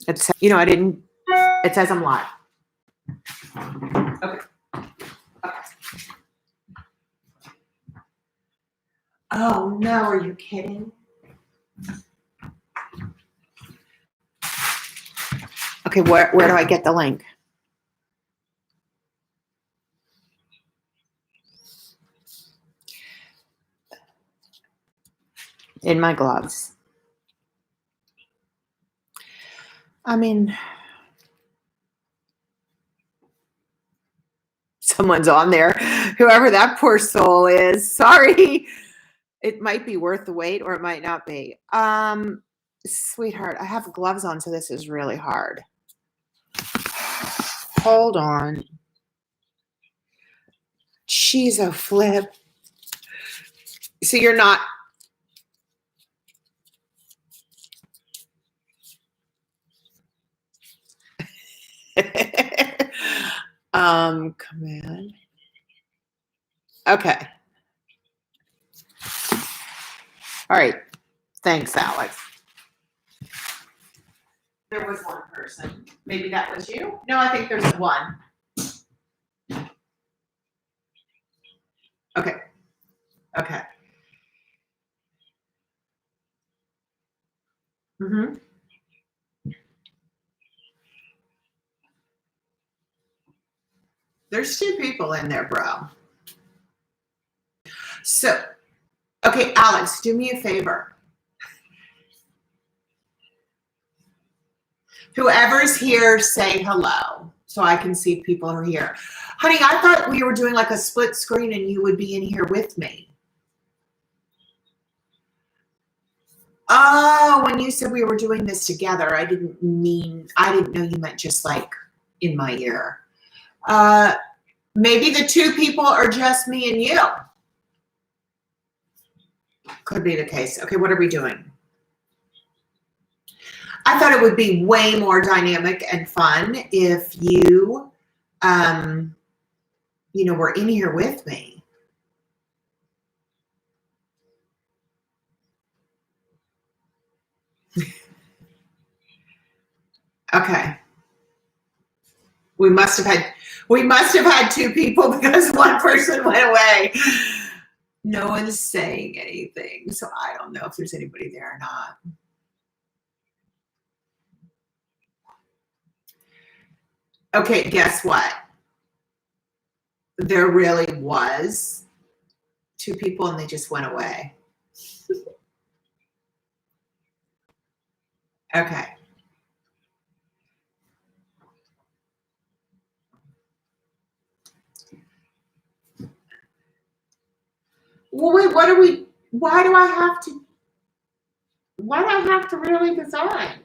It's, you know, it says I'm live. Okay. Oh no, are you kidding? Okay, where do I get the link? In my gloves. I mean, someone's on there. Whoever that poor soul is. Sorry. It might be worth the wait or it might not be. Sweetheart, I have gloves on, so this is really hard. Hold on. Jeez, oh flip. So you're not. Command. Okay. All right. Thanks, Alex. There was one person. Maybe that was you? No, I think there's one. Okay. Okay. Mm-hmm. There's 2 people in there, bro. So, okay, Alex, do me a favor. Whoever's here, say hello so I can see if people are here. Honey, I thought we were doing like a split screen and you would be in here with me. Oh, when you said we were doing this together, I didn't know you meant just like in my ear. Maybe the 2 people are just me and you. Could be the case. Okay, what are we doing? I thought it would be way more dynamic and fun if you, you know, were in here with me. Okay. We must have had 2 people because one person went away. No one's saying anything, so I don't know if there's anybody there or not. Okay, guess what? There really was 2 people and they just went away. Okay. Well, wait, why do I have to really design?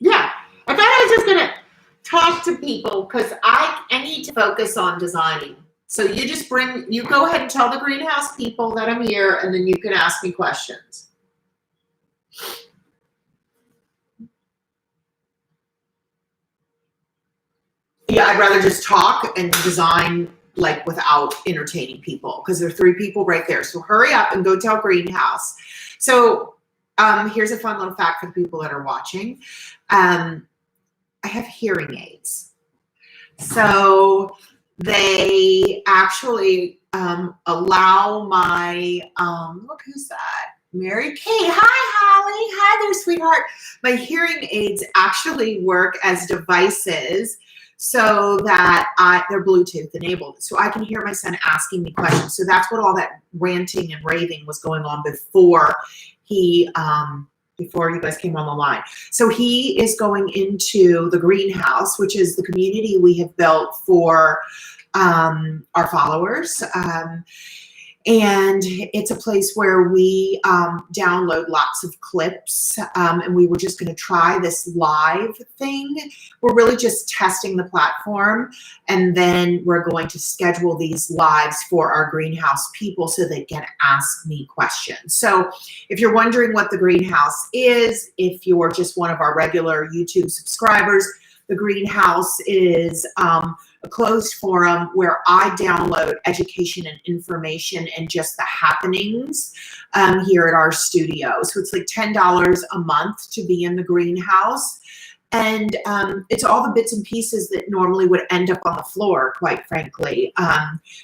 Yeah, I thought I was just gonna talk to people because I need to focus on designing. So you go ahead and tell the greenhouse people that I'm here and then you can ask me questions. Yeah, I'd rather just talk and design like without entertaining people because there are 3 people right there. So hurry up and go tell greenhouse. So here's a fun little fact for the people that are watching. I have hearing aids. So they actually allow my, look who's that? Mary Kate. Hi, Holly. Hi there, sweetheart. My hearing aids actually work as devices so that they're Bluetooth enabled. So I can hear my son asking me questions. So that's what all that ranting and raving was going on before before you guys came on the line. So he is going into the greenhouse, which is the community we have built for our followers. And it's a place where we download lots of clips, and we were just going to try this live thing. We're really just testing the platform, and then we're going to schedule these lives for our greenhouse people so they can ask me questions. So if you're wondering what the greenhouse is, if you're just one of our regular YouTube subscribers, The greenhouse is a closed forum where I download education and information and just the happenings here at our studio. So it's like $10 a month to be in the greenhouse. And it's all the bits and pieces that normally would end up on the floor, quite frankly.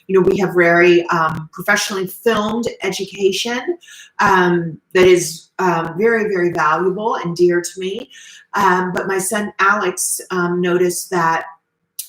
We have very professionally filmed education that is very, very valuable and dear to me. But my son, Alex, noticed that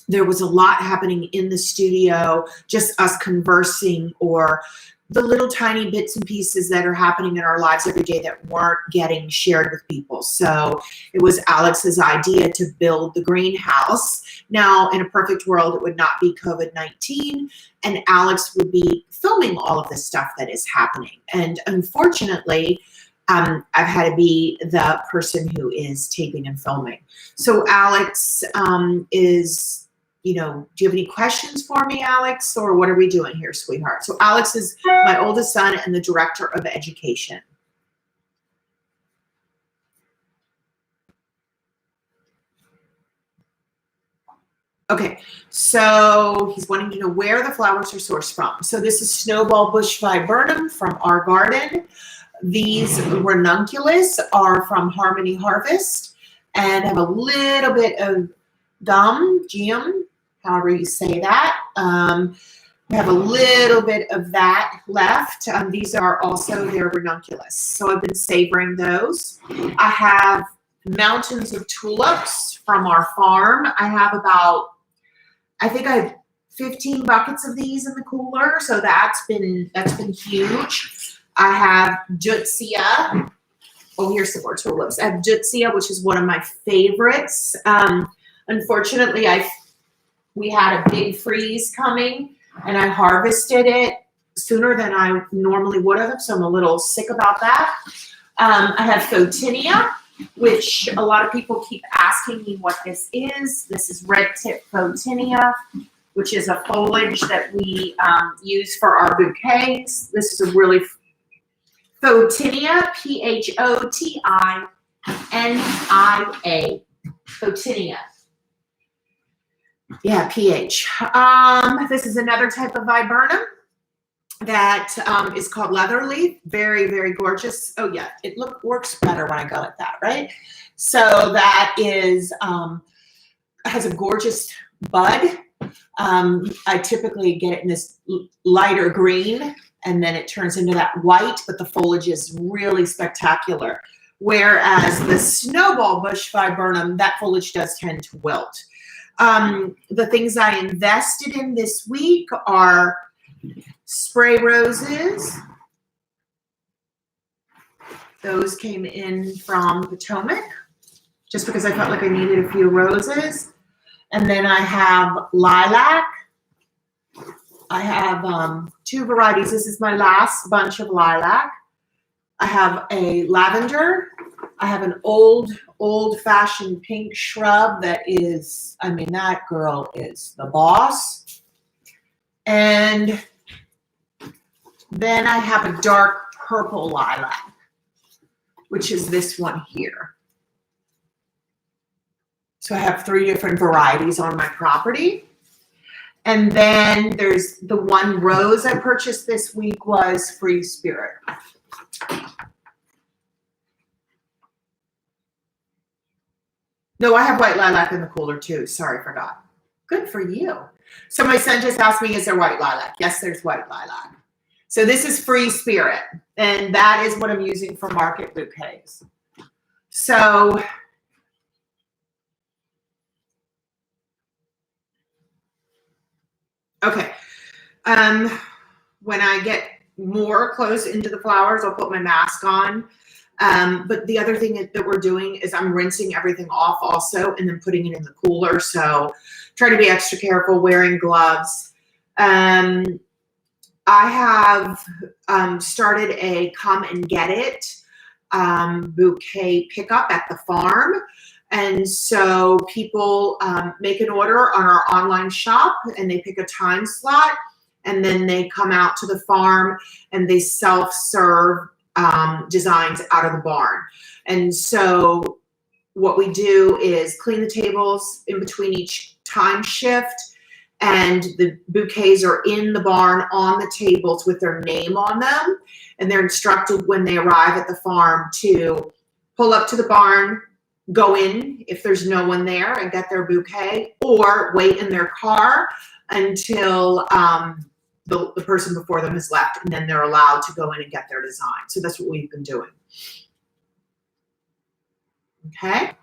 there was a lot happening in the studio, just us conversing, or the little tiny bits and pieces that are happening in our lives every day that weren't getting shared with people. So it was Alex's idea to build the greenhouse. Now, in a perfect world, it would not be COVID-19, and Alex would be filming all of this stuff that is happening. And unfortunately, I've had to be the person who is taping and filming. So Alex is... do you have any questions for me, Alex, or what are we doing here, sweetheart? So Alex is my oldest son and the director of education. Okay, so he's wanting to know where the flowers are sourced from. So this is Snowball Bush Viburnum from our garden. These ranunculus are from Harmony Harvest and have a little bit of geum, however you say that. We have a little bit of that left. These are also their ranunculus. So I've been savoring those. I have mountains of tulips from our farm. I think I have 15 buckets of these in the cooler. So that's been huge. I have Deutzia. Oh, here's some more tulips. I have Deutzia, which is one of my favorites. Unfortunately, we had a big freeze coming, and I harvested it sooner than I normally would have, so I'm a little sick about that. I have Photinia, which a lot of people keep asking me what this is. This is red tip Photinia, which is a foliage that we use for our bouquets. This is a really Photinia, Photinia, Photinia. Yeah, PH. This is another type of viburnum that is called leatherleaf. Very, very gorgeous. Oh yeah, it works better when I go like that, right? So that is has a gorgeous bud. I typically get it in this lighter green, and then it turns into that white, but the foliage is really spectacular. Whereas the snowball bush viburnum, that foliage does tend to wilt. The things I invested in this week are spray roses. Those came in from Potomac, just because I felt like I needed a few roses. And then I have lilac. I have two varieties. This is my last bunch of lilac. I have a lavender. I have an old-fashioned pink shrub that is, I mean, that girl is the boss. And then I have a dark purple lilac, which is this one here. So I have 3 different varieties on my property. And then there's the one rose I purchased this week was Free Spirit. No, I have white lilac in the cooler too. Sorry, forgot. Good for you. So my son just asked me, is there white lilac? Yes, there's white lilac. So this is Free Spirit, and that is what I'm using for market bouquets. So okay. When I get more close into the flowers, I'll put my mask on. But the other thing that we're doing is I'm rinsing everything off also and then putting it in the cooler. So try to be extra careful, wearing gloves. I have started a come and get it bouquet pickup at the farm. And so people make an order on our online shop and they pick a time slot and then they come out to the farm and they self-serve designs out of the barn. And so what we do is clean the tables in between each time shift, and the bouquets are in the barn on the tables with their name on them, and they're instructed when they arrive at the farm to pull up to the barn, go in if there's no one there and get their bouquet, or wait in their car until the person before them has left, and then they're allowed to go in and get their design. So that's what we've been doing. Okay.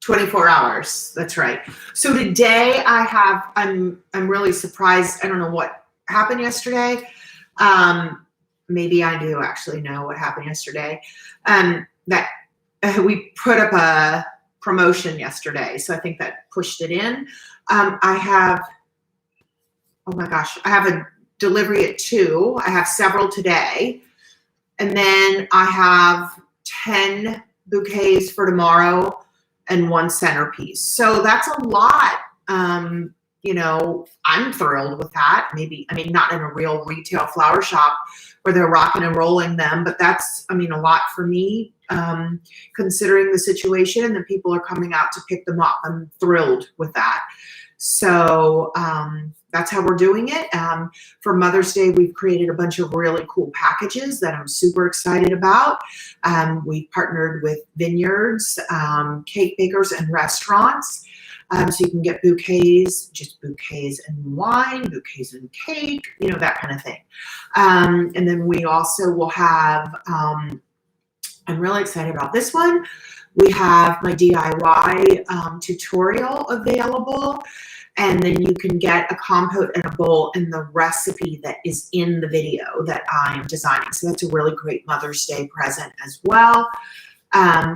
"24 hours." That's right. So today I'm really surprised. I don't know what happened yesterday. Maybe I do actually know what happened yesterday. That we put up a promotion yesterday, so I think that pushed it in. I have, oh my gosh, I have a delivery at 2. I have several today, and then I have 10 bouquets for tomorrow and 1 centerpiece. So that's a lot. You know, I'm thrilled with that. Maybe, I mean, not in a real retail flower shop where they're rocking and rolling them, but that's, I mean, a lot for me, considering the situation, and the people are coming out to pick them up. I'm thrilled with that. So that's how we're doing it. For Mother's Day, we've created a bunch of really cool packages that I'm super excited about. We've partnered with vineyards, cake bakers, and restaurants. So you can get bouquets, just bouquets and wine, bouquets and cake, you know, that kind of thing. And then we also will have, I'm really excited about this one. We have my DIY tutorial available, and then you can get a compote and a bowl and the recipe that is in the video that I am designing. So that's a really great Mother's Day present as well.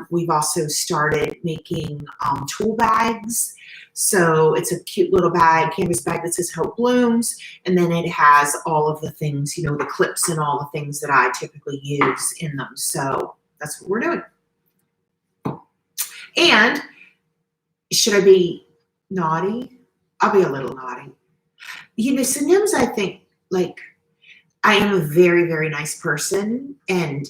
We've also started making tool bags. So it's a cute little bag, canvas bag that says Hope Blooms, and then it has all of the things, you know, the clips and all the things that I typically use in them. So that's what we're doing. And should I be naughty? I'll be a little naughty. You know, sometimes I think, like, I am a very, very nice person, and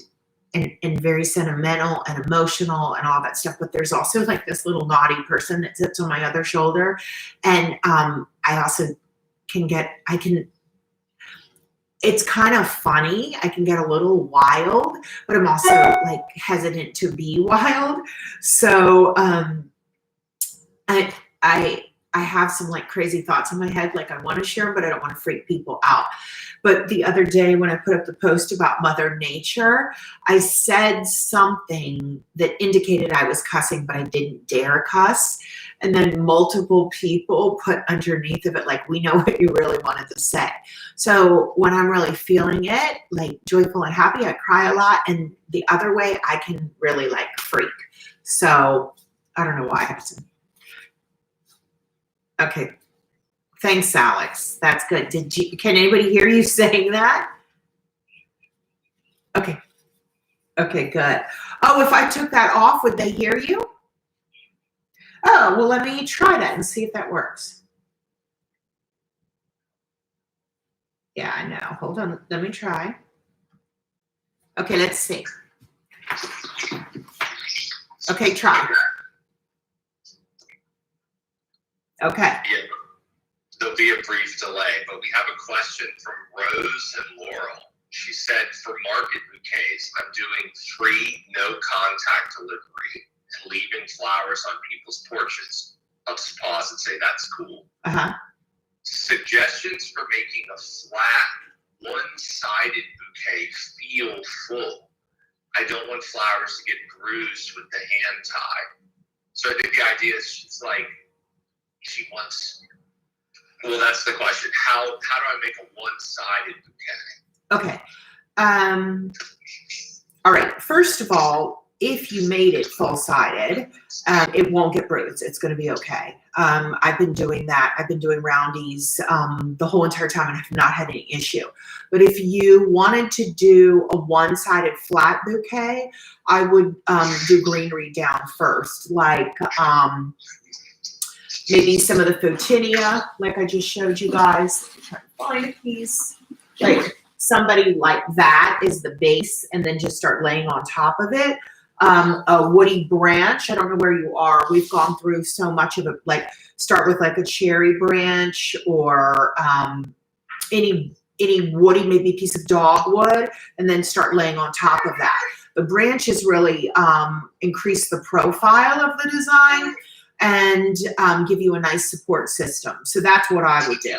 very sentimental and emotional and all that stuff, but there's also like this little naughty person that sits on my other shoulder, and I also it's kind of funny. I can get a little wild, but I'm also like hesitant to be wild. So I have some like crazy thoughts in my head, like I want to share them, but I don't want to freak people out. But the other day when I put up the post about Mother Nature, I said something that indicated I was cussing, but I didn't dare cuss. And then multiple people put underneath of it, like, we know what you really wanted to say. So when I'm really feeling it, like joyful and happy, I cry a lot. And the other way, I can really like freak. So I don't know why I have to. Okay. Thanks, Alex. That's good. Can anybody hear you saying that? Okay. Okay, good. Oh, if I took that off, would they hear you? Oh, well, let me try that and see if that works. Yeah, I know. Hold on. Let me try. Okay, let's see. Okay, try. Okay. Yeah, there'll be a brief delay, but we have a question from Rose and Laurel. She said, for market bouquets, I'm doing free, no contact delivery and leaving flowers on people's porches. I'll just pause and say that's cool. Uh-huh. Suggestions for making a flat, one-sided bouquet feel full. I don't want flowers to get bruised with the hand tie. So I think the idea is she's like, she wants, well, that's the question. How do I make a one-sided bouquet? Okay. All right. First of all, if you made it full-sided, it won't get bruised. It's going to be okay. I've been doing that. I've been doing roundies the whole entire time and have not had any issue. But if you wanted to do a one-sided flat bouquet, I would do greenery down first, like maybe some of the Photinia, like I just showed you guys. Try to find a piece. Like somebody like that is the base and then just start laying on top of it. A woody branch, I don't know where you are. We've gone through so much of it, like start with like a cherry branch or any woody, maybe a piece of dogwood, and then start laying on top of that. The branches really increase the profile of the design and give you a nice support system. So that's what I would do.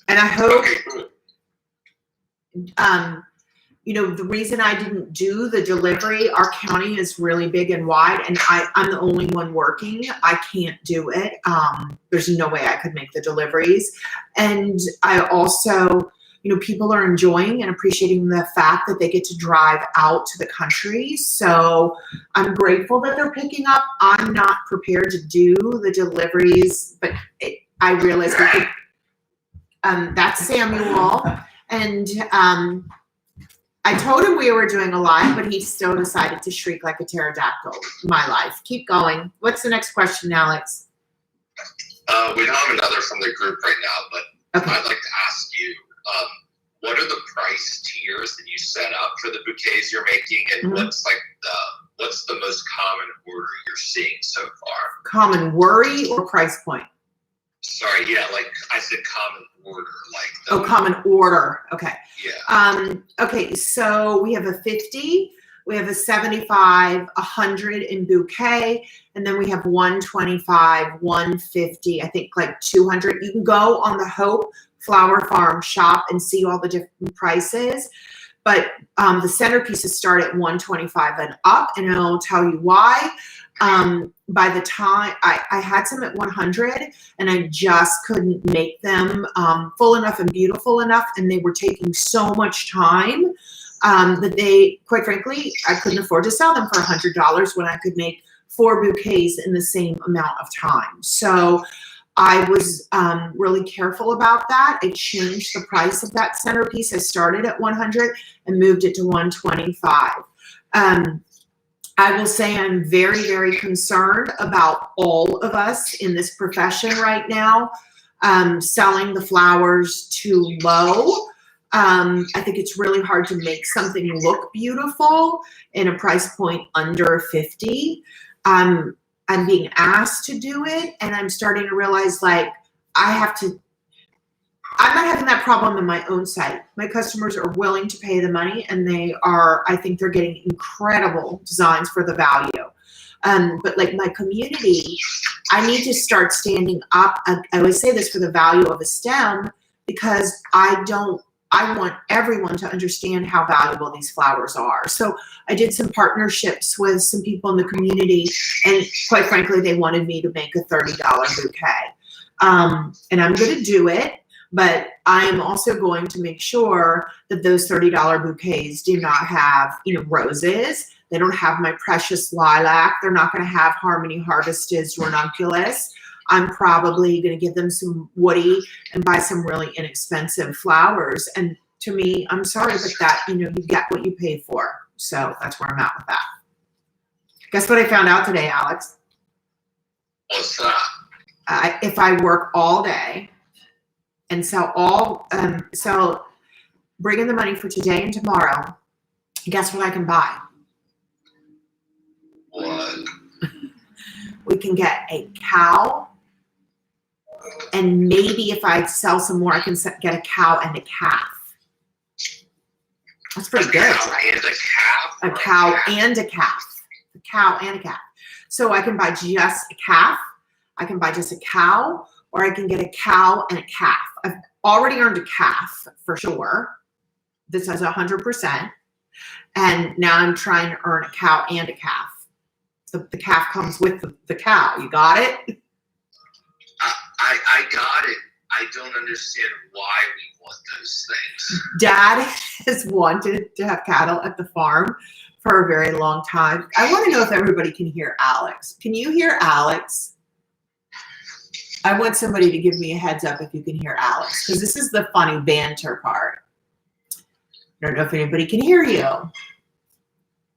And I hope, you know, the reason I didn't do the delivery, our county is really big and wide, and I'm the only one working. I can't do it. There's no way I could make the deliveries. And I also, you know, people are enjoying and appreciating the fact that they get to drive out to the country. So I'm grateful that they're picking up. I'm not prepared to do the deliveries, but I realize we could, that's Samuel. And I told him we were doing a live, but he still decided to shriek like a pterodactyl. My life. Keep going. What's the next question, Alex? We don't have another from the group right now, but Okay. I'd like to ask you, what are the price tiers that you set up for the bouquets you're making, and what's the most common order you're seeing so far? Common worry or price point? Sorry, yeah, like I said, common order, like Common order. Okay. Yeah. Okay, so we have a 50, we have a 75, 100 in bouquet, and then we have 125, 150, I think like 200. You can go on the Hope Flower Farm shop and see all the different prices, but the centerpieces start at 125 and up, and I'll tell you why. By the time I had some at 100 and I just couldn't make them full enough and beautiful enough, and they were taking so much time that they, quite frankly, I couldn't afford to sell them for $100 when I could make 4 bouquets in the same amount of time. So I was really careful about that. I changed the price of that centerpiece. I started at 100 and moved it to 125. I will say I'm very, very concerned about all of us in this profession right now selling the flowers too low. I think it's really hard to make something look beautiful in a price point under 50. I'm being asked to do it, and I'm starting to realize, like, I'm not having that problem in my own site. My customers are willing to pay the money, and I think they're getting incredible designs for the value. But like my community, I need to start standing up. I always say this, for the value of a stem, because I want everyone to understand how valuable these flowers are. So I did some partnerships with some people in the community, and quite frankly, they wanted me to make a $30 bouquet. And I'm going to do it. But I'm also going to make sure that those $30 bouquets do not have, you know, roses. They don't have my precious lilac. They're not going to have Harmony Harvested ranunculus. I'm probably going to give them some woody and buy some really inexpensive flowers. And to me, I'm sorry, but that, you know, you get what you pay for. So that's where I'm at with that. Guess what I found out today, Alex? What's that? If I work all day and sell bring in the money for today and tomorrow, guess what I can buy? What? We can get a cow, and maybe if I sell some more, I can get a cow and a calf. That's pretty good, right? And a calf? A cow and a calf. A cow and a calf. So I can buy just a calf, I can buy just a cow, or I can get a cow and a calf. I've already earned a calf for sure. This has 100%. And now I'm trying to earn a cow and a calf. The calf comes with the cow. You got it? I got it. I don't understand why we want those things. Dad has wanted to have cattle at the farm for a very long time. I want to know if everybody can hear Alex. Can you hear Alex? I want somebody to give me a heads up if you can hear Alex, because this is the funny banter part. I don't know if anybody can hear you.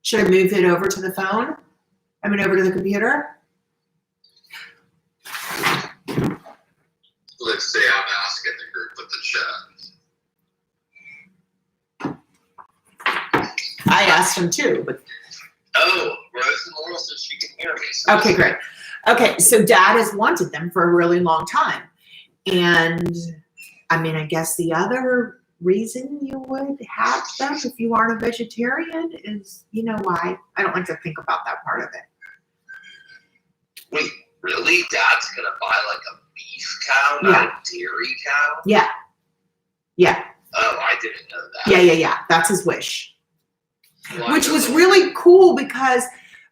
Should I move it over to the phone? I mean, over to the computer? Let's say I'm asking the group. I asked him too, but Oh, Rose and Laurel says she can hear me. So okay, great. Okay, so Dad has wanted them for a really long time. And I mean, I guess the other reason you would have them if you aren't a vegetarian is, you know why? I don't like to think about that part of it. Wait, really? Dad's gonna buy like a beef cow, not a dairy cow? Yeah. Yeah. Oh, I didn't know that. Yeah. That's his wish. Well, Which was really cool because,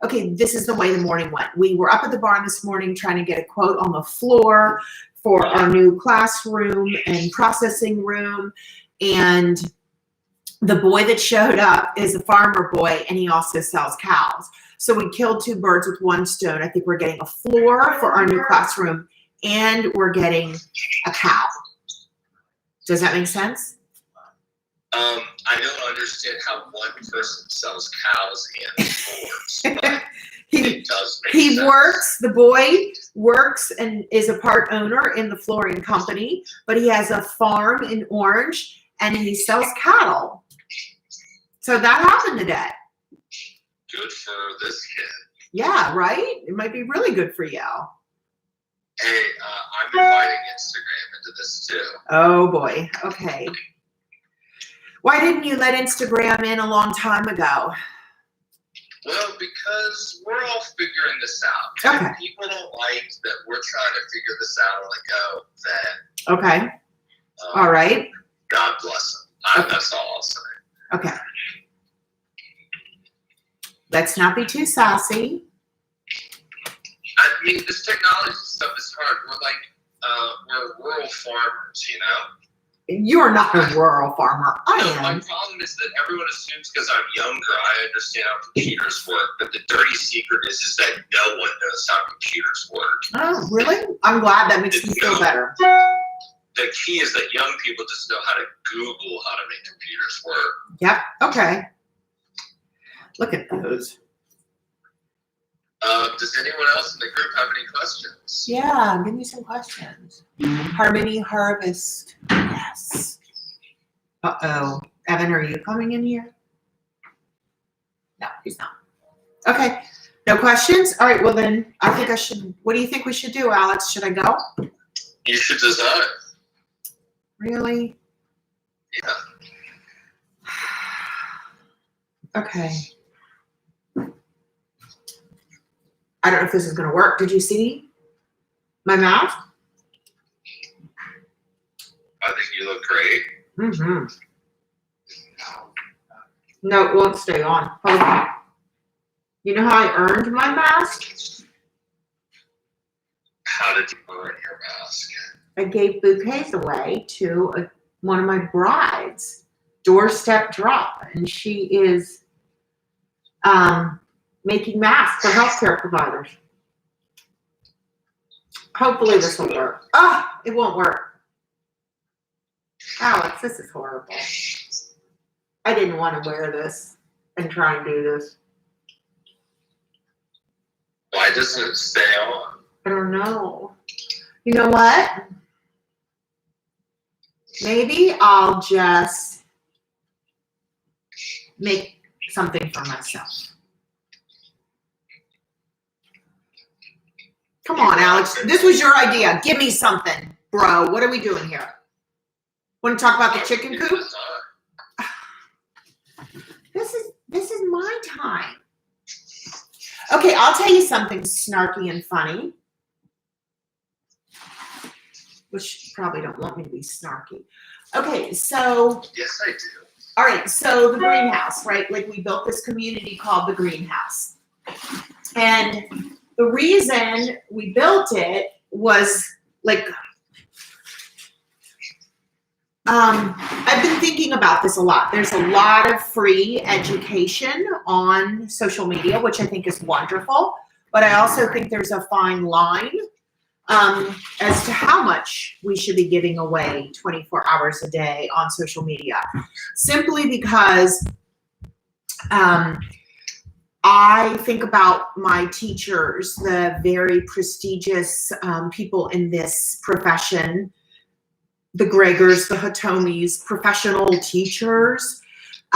okay, this is the way the morning went. We were up at the barn this morning trying to get a quote on the floor for our new classroom and processing room. And the boy that showed up is a farmer boy, and he also sells cows. So we killed two birds with one stone. I think we're getting a floor for our new classroom, and we're getting a cow. Does that make sense? I don't understand how one person sells cows and floors, but it does make He sense. works, the boy works and is a part owner in the flooring company, but he has a farm in Orange and he sells cattle. So that happened today. Good for this kid. Yeah, right? It might be really good for you. Hey, I'm inviting Instagram into this too. Oh boy. Okay. Why didn't you let Instagram in a long time ago? Well, because we're all figuring this out. Okay. If people don't like that we're trying to figure this out on the go, then Okay. All right. God bless them. That's all I'll say. Okay. Let's not be too sassy. I mean, this technology stuff is hard. We're rural farmers, you know? You're not a rural farmer. I No, my am. problem is that everyone assumes because I'm younger, I understand how computers work. But the dirty secret is that no one knows how computers work. Oh, really? I'm glad. That makes me feel better. The key is that young people just know how to Google how to make computers work. Yep. Okay. Look at those. Does anyone else in the group have any questions? Yeah, give me some questions. Harmony Harvest. Yes. Uh-oh. Evan, are you coming in here? No, he's not. Okay. No questions? All right, well then, I think I should, what do you think we should do, Alex? Should I go? You should design. Really? Yeah. Okay. I don't know if this is going to work. Did you see my mouth? I think you look great. Mm-hmm. No, it won't stay on. Hold on. You know how I earned my mask? How did you earn your mask? I gave bouquets away to one of my brides. Doorstep drop. And she is making masks for healthcare providers. Hopefully this will work. Ah, it won't work. Alex, this is horrible. I didn't want to wear this and try and do this. Why doesn't it stay on? I don't know. You know what? Maybe I'll just make something for myself. Come on, Alex. This was your idea. Give me something, bro. What are we doing here? Want to talk about the chicken coop? This is my time. Okay, I'll tell you something snarky and funny. Which you probably don't want me to be snarky. Okay, so Yes, I do. all right, so the greenhouse, right? Like we built this community called the greenhouse. And the reason we built it was like, I've been thinking about this a lot. There's a lot of free education on social media, which I think is wonderful. But I also think there's a fine line as to how much we should be giving away 24 hours a day on social media. Simply because I think about my teachers, the very prestigious people in this profession, the Gregors, the Hatomis, professional teachers.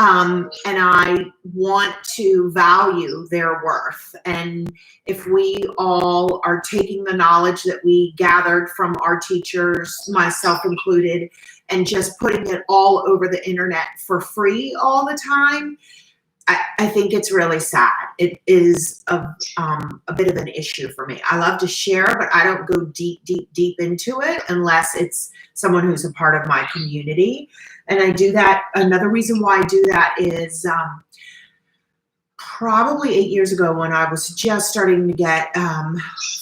And I want to value their worth. And if we all are taking the knowledge that we gathered from our teachers, myself included, and just putting it all over the internet for free all the time, I think it's really sad. It is a bit of an issue for me. I love to share, but I don't go deep into it unless it's someone who's a part of my community. And I do that. Another reason why I do that is probably 8 years ago, when I was just starting to get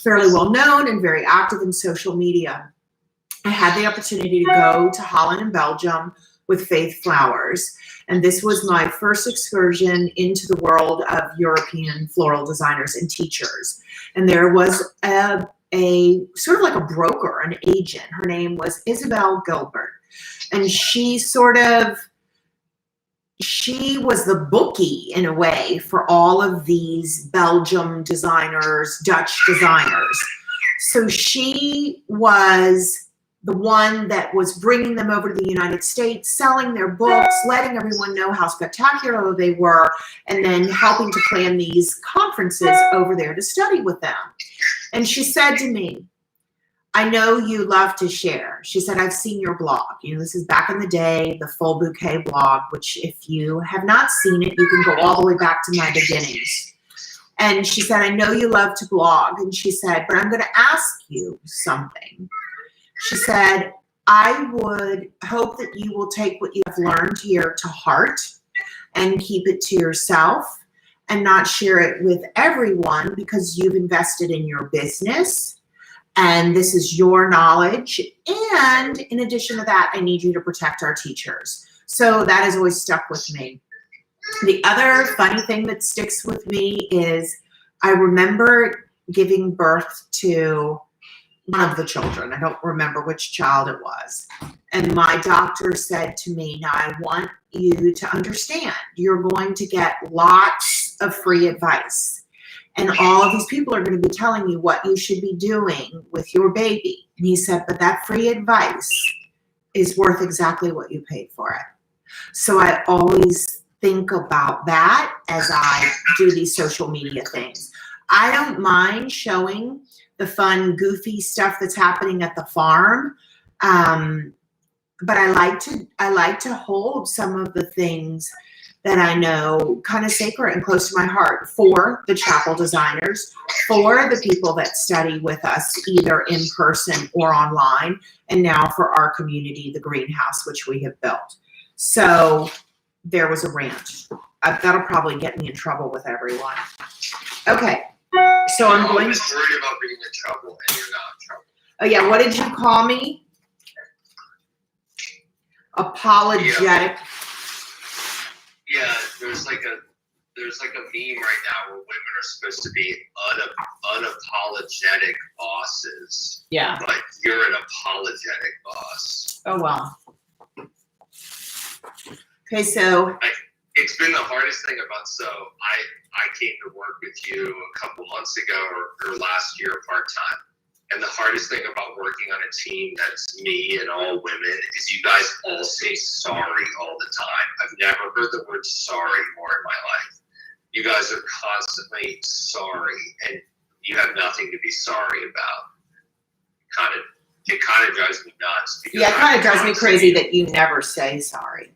fairly well known and very active in social media, I had the opportunity to go to Holland and Belgium with Faith Flowers. And this was my first excursion into the world of European floral designers and teachers. And there was a sort of like a broker, an agent. Her name was Isabel Gilbert. And she was the bookie in a way for all of these Belgium designers, Dutch designers. So she was the one that was bringing them over to the United States, selling their books, letting everyone know how spectacular they were, and then helping to plan these conferences over there to study with them. And she said to me, I know you love to share. She said, I've seen your blog. You know, this is back in the day, the Full Bouquet blog, which if you have not seen it, you can go all the way back to my beginnings. And she said, I know you love to blog. And she said, but I'm going to ask you something. She said, I would hope that you will take what you have learned here to heart and keep it to yourself and not share it with everyone, because you've invested in your business and this is your knowledge. And in addition to that, I need you to protect our teachers. So that has always stuck with me. The other funny thing that sticks with me is I remember giving birth to one of the children. I don't remember which child it was. And my doctor said to me, now I want you to understand, you're going to get lots of free advice. And all of these people are going to be telling you what you should be doing with your baby. And he said, but that free advice is worth exactly what you paid for it. So I always think about that as I do these social media things. I don't mind showing the fun, goofy stuff that's happening at the farm. But I like to hold some of the things that I know kind of sacred and close to my heart for the chapel designers, for the people that study with us, either in person or online, and now for our community, the greenhouse, which we have built. So there was a rant. That'll probably get me in trouble with everyone. Okay. So I'm going. Always worried about being in trouble, and you're not in trouble. Oh yeah, what did you call me? Apologetic. Yeah, there's like a meme right now where women are supposed to be unapologetic bosses. Yeah. But you're an apologetic boss. Oh well. Okay, so it's been the hardest thing about, I came to work with you a couple months ago or last year part-time. And the hardest thing about working on a team that's me and all women is you guys all say sorry all the time. I've never heard the word sorry more in my life. You guys are constantly sorry, and you have nothing to be sorry about. It kind of drives me nuts. Yeah, it kind of drives me crazy that you never say sorry.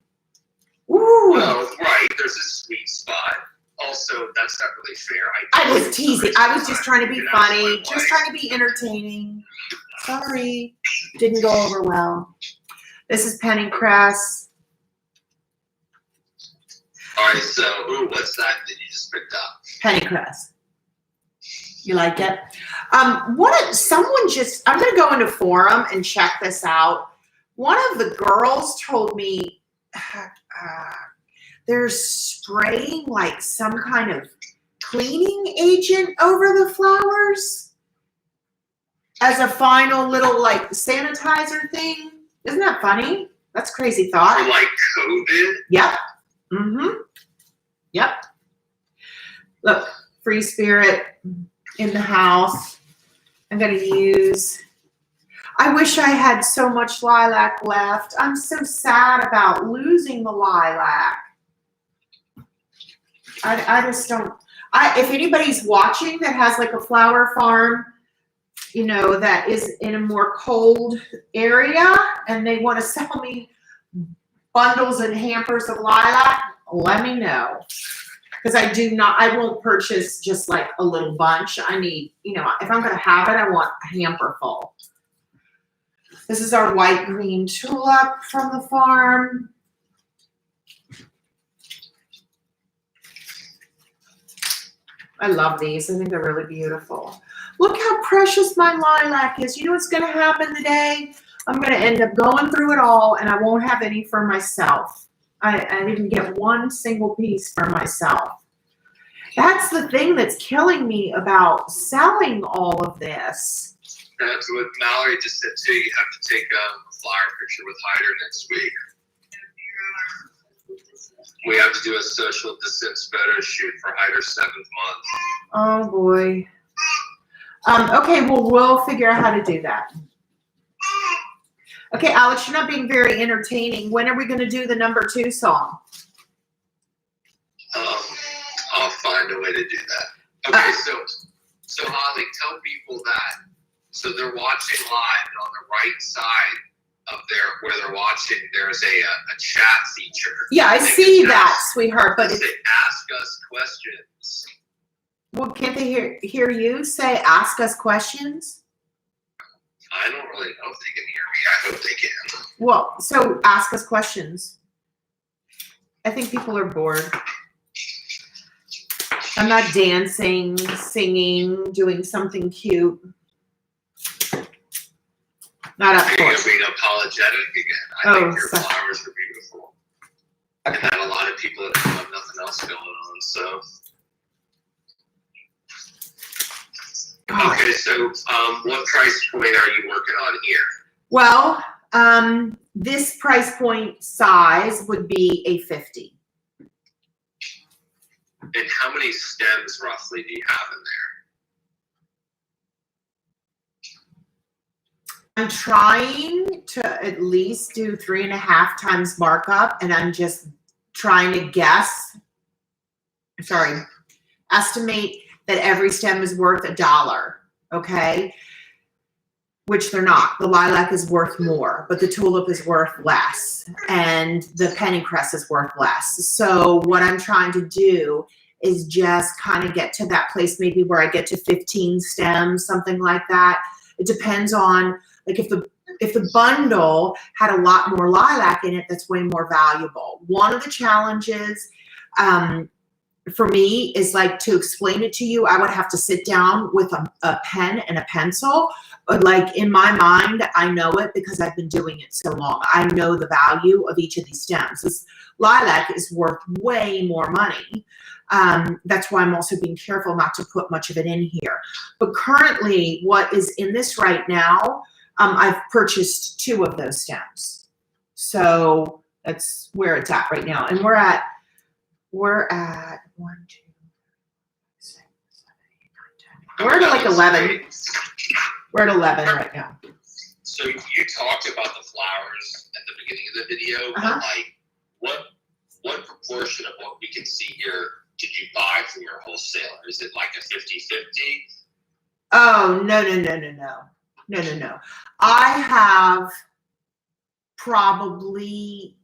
Woo! Well, right, there's a sweet spot. Also, that's not really fair. I was teasing. I was just trying to be funny, just trying to be entertaining. Sorry, didn't go over well. This is Pennycress. All right, so what's that you just picked up? Pennycress. You like it? I'm gonna go into forum and check this out. One of the girls told me they're spraying like some kind of cleaning agent over the flowers as a final little like sanitizer thing. Isn't that funny? That's crazy thought. For like COVID? Yep. Mm-hmm. Yep. Look, free spirit in the house. I'm going to use, I wish I had so much lilac left. I'm so sad about losing the lilac. I just don't. If anybody's watching that has like a flower farm, you know, that is in a more cold area and they want to sell me bundles and hampers of lilac, let me know. Because I won't purchase just like a little bunch. I need, you know, if I'm going to have it, I want a hamper full. This is our white green tulip from the farm. I love these. I think they're really beautiful. Look how precious my lilac is. You know what's going to happen today? I'm going to end up going through it all, and I won't have any for myself. I didn't get one single piece for myself. That's the thing that's killing me about selling all of this. That's what Mallory just said too. You have to take a flyer picture with Hyder next week. We have to do a social distance photo shoot for Hyder's 7th month. Oh boy. Okay, well, we'll figure out how to do that. Okay, Alex, you're not being very entertaining. When are we going to do the number 2 song? I'll find a way to do that. Okay, so Holly, tell people that. So they're watching live, and on the right side of where they're watching, there's a chat feature. Yeah, I see that, sweetheart. But say, ask us questions. Well, can't they hear you say, ask us questions? I don't really know if they can hear me. I hope they can. Well, so ask us questions. I think people are bored. I'm not dancing, singing, doing something cute. Not up for You're it. being apologetic again. I think your flowers are beautiful. Okay. And that a lot of people have nothing else going on, so. Okay, so what price point are you working on here? Well, this price point size would be a 50. And how many stems roughly do you have in there? I'm trying to at least do 3.5 times markup, and I'm just trying to estimate that every stem is worth $1, okay? Which they're not. The lilac is worth more, but the tulip is worth less, and the pennycress is worth less. So what I'm trying to do is just kind of get to that place maybe where I get to 15 stems, something like that. It depends on, like, if the bundle had a lot more lilac in it, that's way more valuable. One of the challenges for me is, like, to explain it to you, I would have to sit down with a pen and a pencil. But, like, in my mind, I know it because I've been doing it so long. I know the value of each of these stems. This lilac is worth way more money. That's why I'm also being careful not to put much of it in here. But currently, what is in this right now, I've purchased 2 of those stems. So that's where it's at right now. And we're at 1, 2, 6, 7, 8, 9, 10. We're at like 11. We're at 11 right now. So you talked about the flowers at the beginning of the video, but like what proportion of what we can see here did you buy from your wholesaler? Is it like a 50-50? Oh, no. I have probably,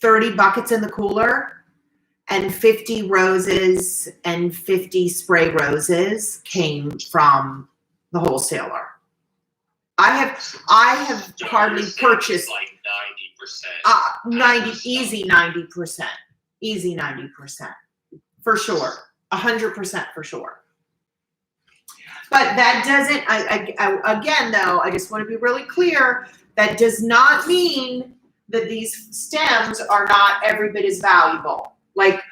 30 buckets in the cooler, and 50 roses and 50 spray roses came from the wholesaler. I have hardly purchased like 90%. Easy 90%, for sure, 100% for sure. But that doesn't. Again, though, I just want to be really clear. That does not mean that these stems are not every bit as valuable. Like,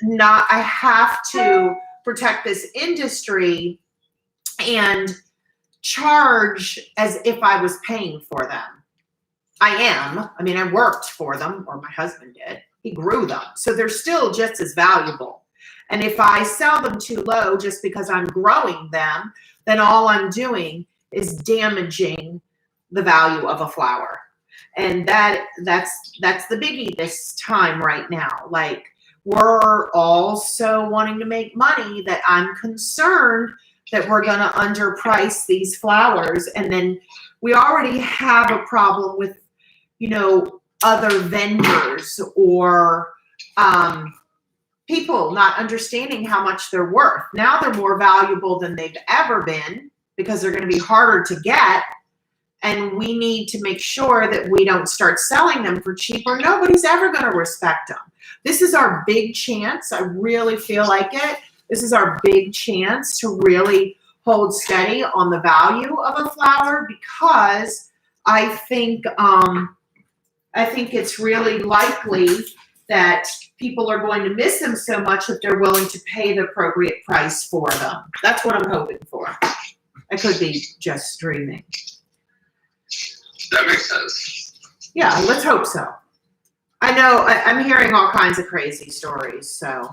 I have to protect this industry and charge as if I was paying for them. I am. I mean, I worked for them, or my husband did. He grew them. So they're still just as valuable. And if I sell them too low just because I'm growing them, then all I'm doing is damaging the value of a flower. And that's the biggie this time right now. Like, we're also wanting to make money that I'm concerned that we're going to underprice these flowers. And then we already have a problem with, other vendors or people not understanding how much they're worth. Now they're more valuable than they've ever been because they're going to be harder to get. And we need to make sure that we don't start selling them for cheap or nobody's ever going to respect them. This is our big chance. I really feel like it. This is our big chance to really hold steady on the value of a flower, because I think it's really likely that people are going to miss them so much that they're willing to pay the appropriate price for them. That's what I'm hoping for. I could be just dreaming. That makes sense. Yeah, let's hope so. I know I'm hearing all kinds of crazy stories, so.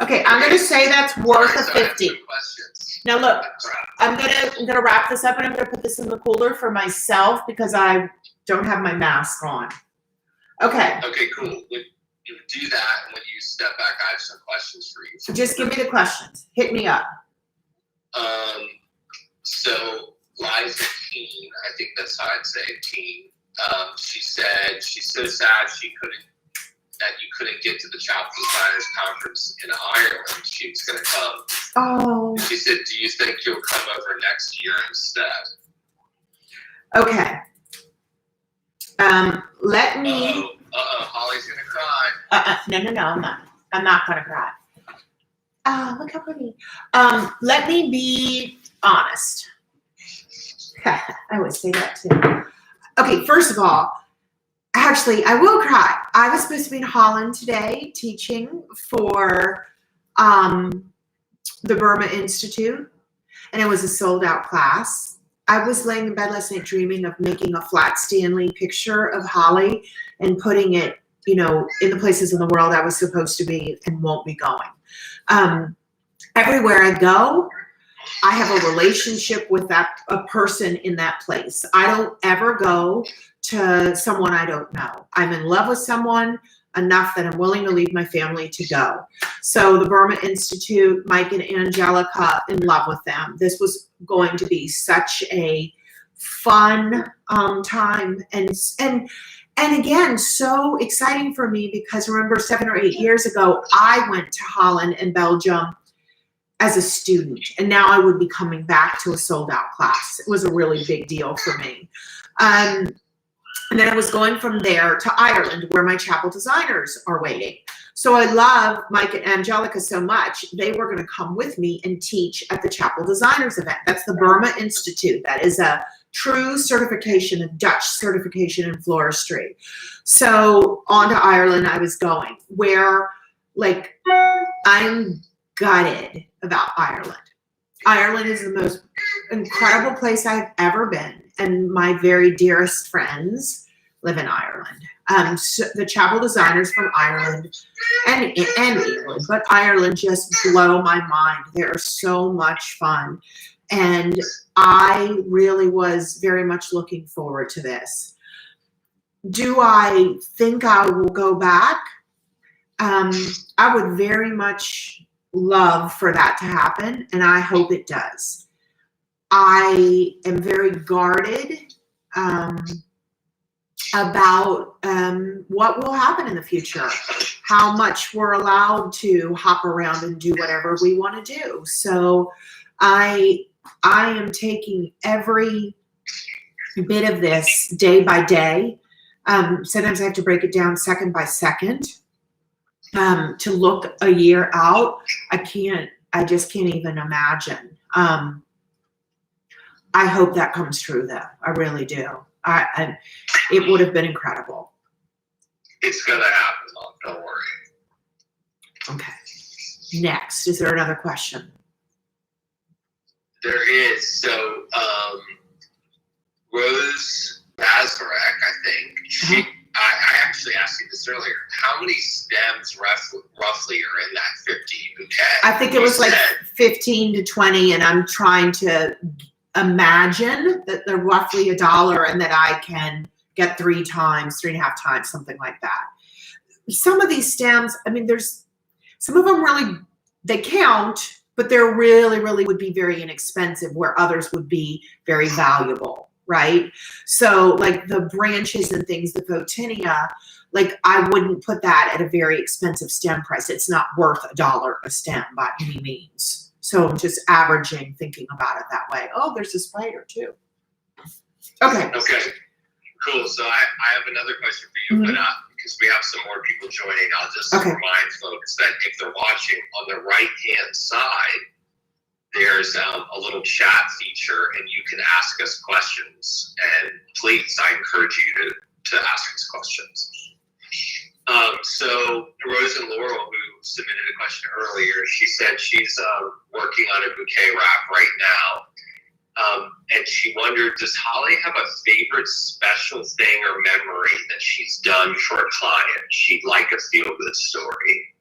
Okay, I'm gonna say that's worth a 50. Now look, I'm gonna wrap this up and I'm gonna put this in the cooler for myself because I don't have my mask on. Okay. Okay, cool. When you do that, and when you step back, I have some questions for you. Just give me the questions. Hit me up. So Liza Keene, I think that's how I'd say it, Keene. She said she's so sad that you couldn't get to the Chapel Designers Conference in Ireland. She was going to come. Oh. She said, do you think you'll come over next year instead? Okay. Let me. Holly's going to cry. No, I'm not. I'm not going to cry. Look how pretty. Let me be honest. I always say that too. Okay, first of all, actually, I will cry. I was supposed to be in Holland today teaching for the Burma Institute, and it was a sold-out class. I was laying in bed last night dreaming of making a flat Stanley picture of Holly and putting it, in the places in the world I was supposed to be and won't be going. Everywhere I go, I have a relationship with a person in that place. I don't ever go to someone I don't know. I'm in love with someone enough that I'm willing to leave my family to go. So the Burma Institute, Mike and Angelica, in love with them. This was going to be such a fun time, and again, so exciting for me, because remember 7 or 8 years ago, I went to Holland and Belgium as a student, and now I would be coming back to a sold-out class. It was a really big deal for me. And then I was going from there to Ireland, where my Chapel Designers are waiting. So I love Mike and Angelica so much, they were going to come with me and teach at the Chapel Designers event. That's the Burma Institute. That is a true certification, a Dutch certification in floristry. So on to Ireland I was going, where, like, I'm gutted about Ireland. Ireland is the most incredible place I've ever been, and my very dearest friends live in Ireland. So the Chapel Designers from Ireland and England, but Ireland just blow my mind. They're so much fun, and I really was very much looking forward to this. Do I think I will go back? I would very much love for that to happen, and I hope it does. I am very guarded about what will happen in the future, how much we're allowed to hop around and do whatever we want to do. So I am taking every bit of this day by day. Sometimes I have to break it down second by second. To look a year out, I just can't even imagine. I hope that comes true, though. I really do. It would have been incredible. It's gonna happen, Mom. Don't worry. Okay. Next, is there another question? There is. So, Rose Bazarek, I think. I actually asked you this earlier. How many stems roughly are in that 50 bouquet? I think it was like 15 to 20, and I'm trying to imagine that they're roughly $1 and that I can get 3 times, 3.5 times, something like that. Some of these stems, I mean, there's some of them really, they count, but they're really, really would be very inexpensive where others would be very valuable, right? So like the branches and things, the Photinia, like I wouldn't put that at a very expensive stem price. It's not worth $1 a stem by any means. So I'm just averaging, thinking about it that way. Oh, there's a spider too. Okay. Okay. Cool. So I have another question for you, but because we have some more people joining, I'll just remind folks that if they're watching, on the right-hand side, there's a little chat feature, and you can ask us questions. And please, I encourage you to ask us questions. So Rose and Laurel, who submitted a question earlier, she said she's working on a bouquet wrap right now. And she wondered, does Holly have a favorite special thing or memory that she's done for a client she'd like a feel-good story?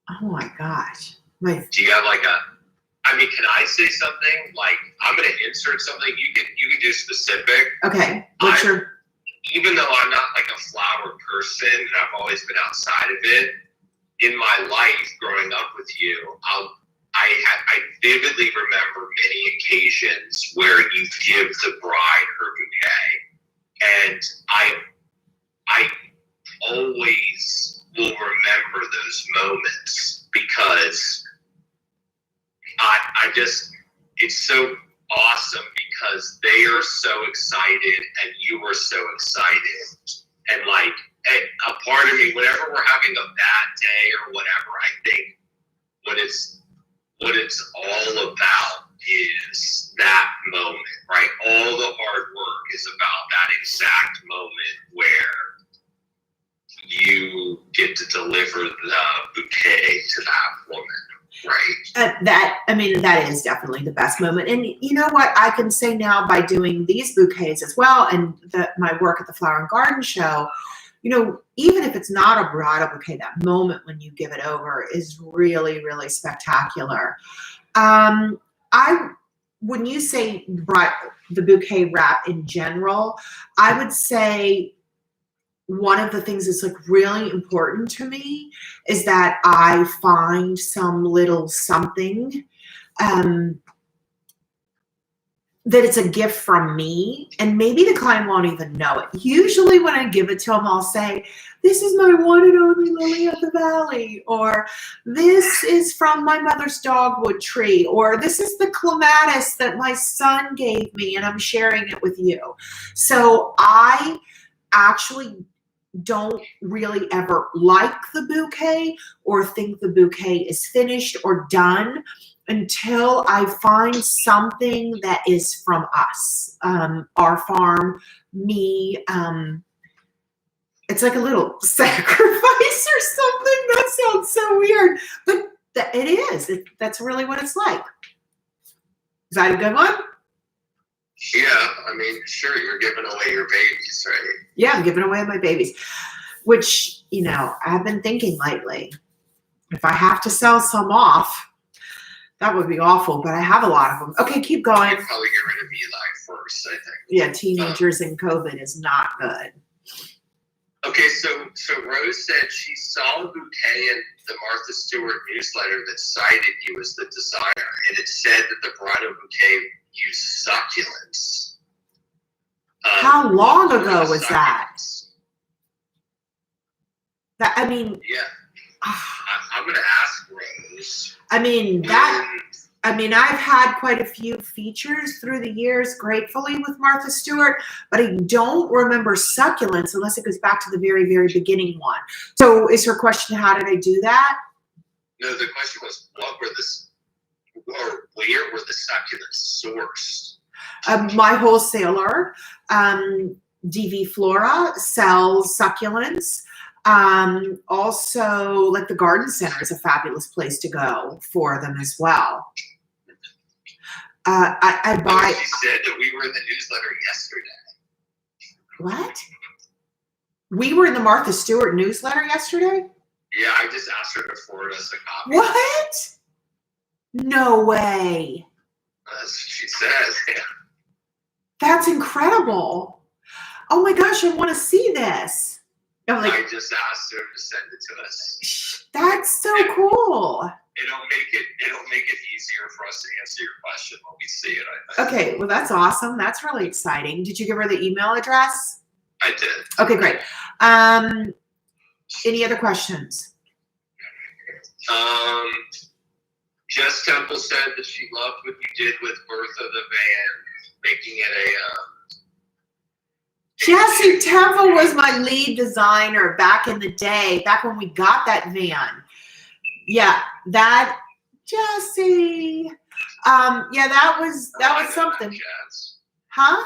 Oh my gosh. Do you have like I mean, can I say something? Like, I'm going to insert something. You can do specific. Okay. Even though I'm not like a flower person and I've always been outside of it, in my life growing up with you, I vividly remember many occasions where you give the bride her bouquet, and I always will remember those moments because I just, it's so awesome because they are so excited and you are so excited, and like a part of me, whenever we're having a bad day or whatever, I think what it's all about is that moment, right? All the hard work is about that exact moment where you get to deliver the bouquet to that woman, right? That is definitely the best moment. And you know what? I can say now by doing these bouquets as well and my work at the Flower and Garden Show, you know, even if it's not a bridal bouquet, that moment when you give it over is really, really spectacular. When you say the bouquet wrap in general, I would say one of the things that's like really important to me is that I find some little something that it's a gift from me, and maybe the client won't even know it. Usually when I give it to them, I'll say, this is my one and only lily of the valley, or this is from my mother's dogwood tree, or this is the clematis that my son gave me and I'm sharing it with you. So I actually don't really ever like the bouquet or think the bouquet is finished or done until I find something that is from us, our farm, me. It's like a little sacrifice or something. That sounds so weird, but it is. That's really what it's like. Is that a good one? Yeah, I mean, sure, you're giving away your babies, right? Yeah, I'm giving away my babies, which, you know, I've been thinking lately, if I have to sell some off, that would be awful, but I have a lot of them. Okay, keep going. You'd probably get rid of Eli first, I think. Yeah, teenagers and COVID is not good. Okay, so Rose said she saw a bouquet in the Martha Stewart newsletter that cited you as the designer, and it said that the bridal bouquet used succulents. How long ago was that? I mean, yeah. I'm going to ask Rose. I've had quite a few features through the years, gratefully, with Martha Stewart, but I don't remember succulents unless it goes back to the very, very beginning one. So is her question, how did I do that? No, the question was, where were the succulents sourced? My wholesaler, DV Flora, sells succulents. Also, like the garden center is a fabulous place to go for them as well. I buy. She said that we were in the newsletter yesterday. What? We were in the Martha Stewart newsletter yesterday? Yeah, I just asked her to forward us a copy. What? No way. That's what she says. That's incredible. Oh my gosh, I want to see this. I'm like, I just asked her to send it to us. that's so cool. It'll make it easier for us to answer your question when we see it, I think. Okay, well, that's awesome. That's really exciting. Did you give her the email address? I did. Okay, great. Any other questions? Jess Temple said that she loved what you did with Bertha the van, making it Jesse Temple was my lead designer back in the day, back when we got that van. Yeah, that Jesse. Yeah, that was something. Jess. Huh?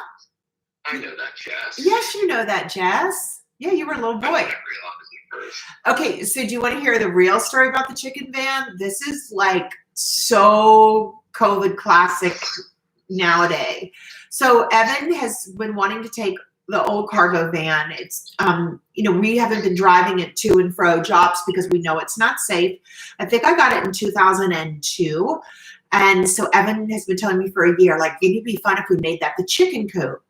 I know that, Jess. Yes, you know that, Jess. Yeah, you were a little I boy. didn't realize it first. Okay, so do you want to hear the real story about the chicken van? This is like so COVID classic nowadays. So Evan has been wanting to take the old cargo van. It's, we haven't been driving it to and fro jobs because we know it's not safe. I think I got it in 2002. And so Evan has been telling me for a year, like, it'd be fun if we made that the chicken coop.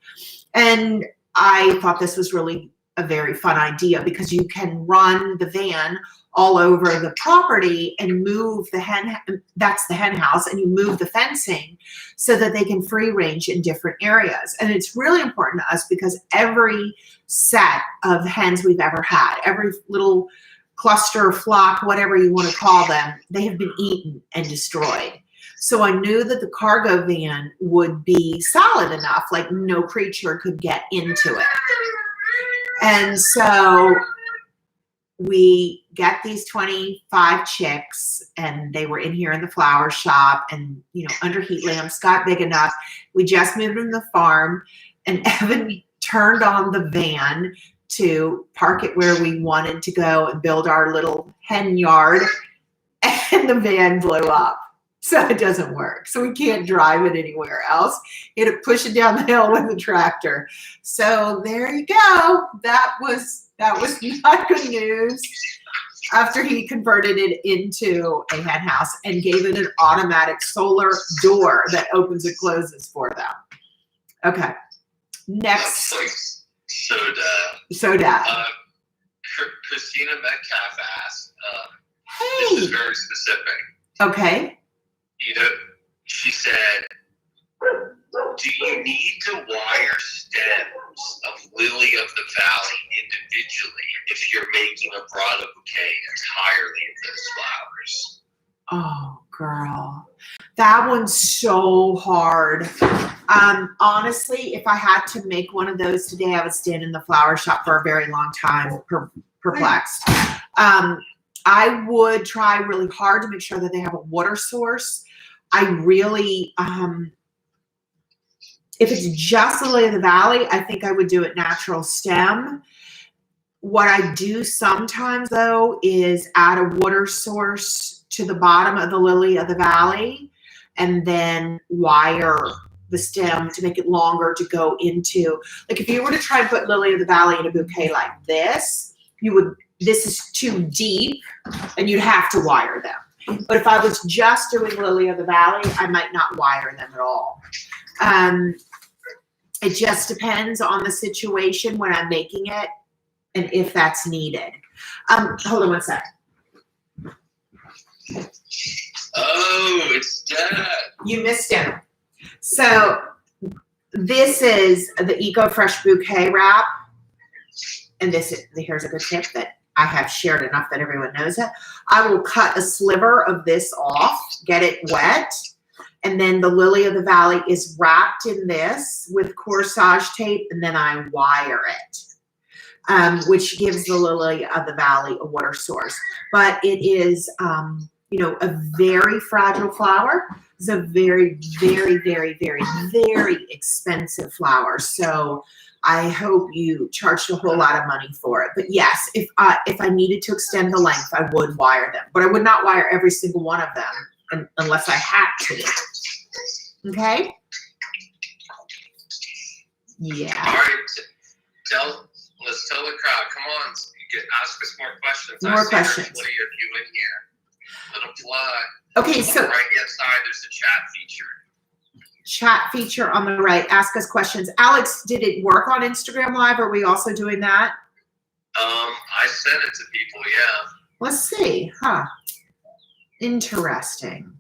And I thought this was really a very fun idea because you can run the van all over the property and move the that's the hen house, and you move the fencing so that they can free range in different areas. And it's really important to us because every set of hens we've ever had, every little cluster, flock, whatever you want to call them, they have been eaten and destroyed. So I knew that the cargo van would be solid enough, like no creature could get into it. And so we get these 25 chicks, and they were in here in the flower shop, and, under heat lamps, got big enough. We just moved from the farm, and Evan turned on the van to park it where we wanted to go and build our little hen yard, and the van blew up. So it doesn't work. So we can't drive it anywhere else. You had to push it down the hill with the tractor. So there you go. That was not good news. After he converted it into a hen house and gave it an automatic solar door that opens and closes for them. Okay. Next. That's like so dad. Christina Metcalf asked, hey. This is very specific. Okay. She said, do you need to wire stems of Lily of the Valley individually if you're making a broad bouquet entirely of those flowers? Oh, girl. That one's so hard. Honestly, if I had to make one of those today, I would stand in the flower shop for a very long time, perplexed. I would try really hard to make sure that they have a water source. I really, if it's just the Lily of the Valley, I think I would do it natural stem. What I do sometimes, though, is add a water source to the bottom of the Lily of the Valley and then wire the stem to make it longer to go into. Like if you were to try and put Lily of the Valley in a bouquet like this, this is too deep and you'd have to wire them. But if I was just doing Lily of the Valley, I might not wire them at all. It just depends on the situation when I'm making it and if that's needed. Hold on one sec. Oh, it's Dad. You missed him. So this is the Eco Fresh Bouquet wrap. And here's a good tip that I have shared enough that everyone knows it. I will cut a sliver of this off, get it wet, and then the Lily of the Valley is wrapped in this with corsage tape, and then I wire it, which gives the Lily of the Valley a water source. But it is, a very fragile flower. It's a very, very, very, very, very expensive flower. So I hope you charged a whole lot of money for it. But yes, if I needed to extend the length, I would wire them. But I would not wire every single one of them unless I had to. Okay? Yeah. All right. Let's tell the crowd. Come on. You can ask us more questions. More questions. What are you doing here? Let them fly. Okay, so right hand side, there's the chat feature. chat feature on the right. Ask us questions. Alex, did it work on Instagram Live? Are we also doing that? I sent it to people, yeah. Let's see. Huh. Interesting.